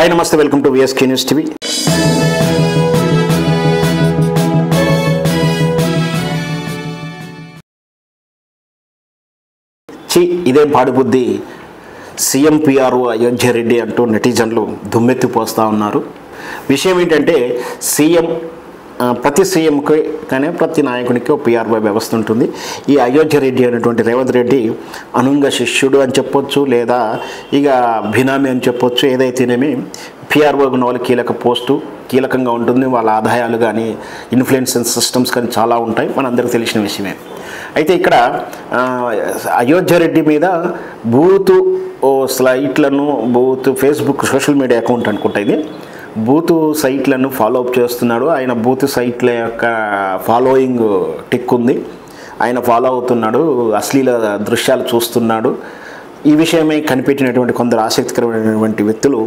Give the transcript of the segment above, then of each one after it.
Hi నమస్తే, welcome to VSK news TV. ఇదే పాడుబుద్ధి CM PRO Ayodhya Reddy అంటూ నెటిజన్లు దుమ్మెత్తిపోస్తూ ఉన్నారు. విషయం ఏంటంటే ప్రతి సీఎంకి కానీ ప్రతి నాయకునికి ఒక పిఆర్ఓ వ్యవస్థ ఉంటుంది. ఈ అయోధ్య రెడ్డి అనేటువంటి రేవంత్ రెడ్డి అనుంగ శిష్యుడు అని చెప్పొచ్చు, లేదా ఇక బినామీ అని చెప్పొచ్చు. ఏదైతేనేమి పిఆర్ఓ ఉన్న వాళ్ళు కీలకంగా ఉంటుంది. వాళ్ళ ఆదాయాలు కానీ ఇన్ఫ్లుయెన్స్ సిస్టమ్స్ కానీ చాలా ఉంటాయి, మనందరికీ తెలిసిన విషయమే. అయితే ఇక్కడ అయోధ్య రెడ్డి మీద బూతు సైట్లను ఫేస్బుక్ సోషల్ మీడియా అకౌంట్ అనుకుంటా, ఇది బూతు సైట్లను ఫాలో అప్ చేస్తున్నాడు. ఆయన బూతు సైట్ల యొక్క ఫాలోయింగ్ టిక్ ఉంది, ఆయన ఫాలో అవుతున్నాడు, అశ్లీల దృశ్యాలు చూస్తున్నాడు. ఈ విషయమై కనిపెట్టినటువంటి కొందరు ఆసక్తికరమైనటువంటి వ్యక్తులు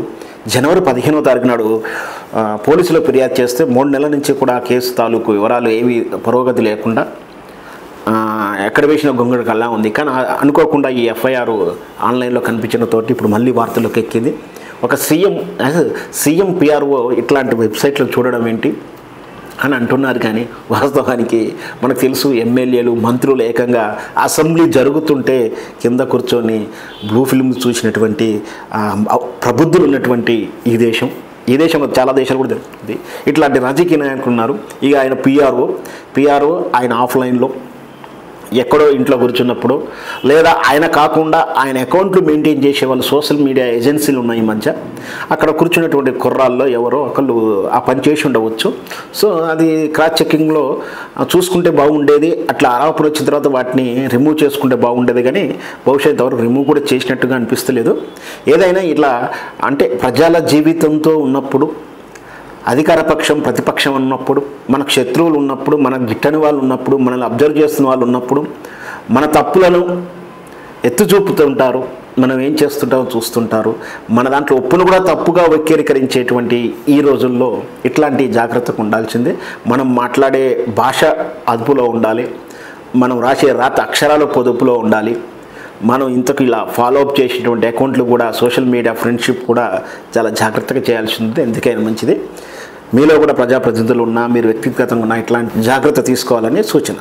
జనవరి 15వ తారీఖు నాడు పోలీసులో ఫిర్యాదు చేస్తే 3 నెలల నుంచి కూడా కేసు తాలూకు వివరాలు ఏవి పురోగతి లేకుండా ఎక్కడ వేసిన గొంగడు కల్లా ఉంది. కానీ అనుకోకుండా ఈ ఎఫ్ఐఆర్ ఆన్లైన్లో కనిపించిన తోటి ఇప్పుడు మళ్ళీ వార్తల్లోకి ఎక్కింది. ఒక సీఎం పిఆర్ఓ ఇట్లాంటి వెబ్సైట్లు చూడడం ఏంటి అని అంటున్నారు. కానీ వాస్తవానికి మనకు తెలుసు, ఎమ్మెల్యేలు మంత్రులు ఏకంగా అసెంబ్లీ జరుగుతుంటే కింద కూర్చొని బ్లూ ఫిల్మ్ చూసినటువంటి ప్రబుద్ధులు ఉన్నటువంటి ఈ దేశంలో చాలా దేశాలు కూడా జరుగుతుంది. ఇట్లాంటి రాజకీయ నాయకులు ఉన్నారు. ఇక ఆయన పిఆర్ఓ ఆయన ఆఫ్లైన్లో ఎక్కడో ఇంట్లో కూర్చున్నప్పుడు, లేదా ఆయన కాకుండా ఆయన అకౌంట్లు మెయింటైన్ చేసే వాళ్ళు సోషల్ మీడియా ఏజెన్సీలు ఉన్నాయి ఈ మధ్య, అక్కడ కూర్చున్నటువంటి కుర్రాల్లో ఎవరో ఒకళ్ళు ఆ పని చేసి ఉండవచ్చు. సో అది క్రాస్ చెక్కింగ్లో చూసుకుంటే బాగుండేది. అట్లా ఆరోపణ వచ్చిన తర్వాత వాటిని రిమూవ్ చేసుకుంటే బాగుండేది, కానీ భవిష్యత్తు ఎవరు రిమూవ్ కూడా చేసినట్టుగా అనిపిస్తలేదు. ఏదైనా ఇట్లా అంటే ప్రజల జీవితంతో ఉన్నప్పుడు, అధికార పక్షం ప్రతిపక్షం ఉన్నప్పుడు, మనకు శత్రువులు ఉన్నప్పుడు, మనకు గిట్టని వాళ్ళు ఉన్నప్పుడు, మనల్ని అబ్జర్వ్ చేస్తున్న వాళ్ళు ఉన్నప్పుడు మన తప్పులను ఎత్తు చూపుతుంటారు, మనం ఏం చేస్తుంటామో చూస్తుంటారు. మన దాంట్లో ఒప్పును కూడా తప్పుగా వక్రీకరించేటువంటి ఈ రోజుల్లో ఇట్లాంటి జాగ్రత్తగా ఉండాల్సిందే. మనం మాట్లాడే భాష అదుపులో ఉండాలి, మనం రాసే రాత అక్షరాల పొదుపులో ఉండాలి. మనం ఇంతకు ఇలా ఫాలో అప్ చేసేటువంటి అకౌంట్లు కూడా సోషల్ మీడియా ఫ్రెండ్షిప్ కూడా చాలా జాగ్రత్తగా చేయాల్సి ఉంది. ఎందుకైనా మంచిది. మీలో కూడా ప్రజాప్రతినిధులు ఉన్నా, మీరు వ్యక్తిగతంగా ఉన్నా ఇట్లాంటి జాగ్రత్త తీసుకోవాలని సూచన.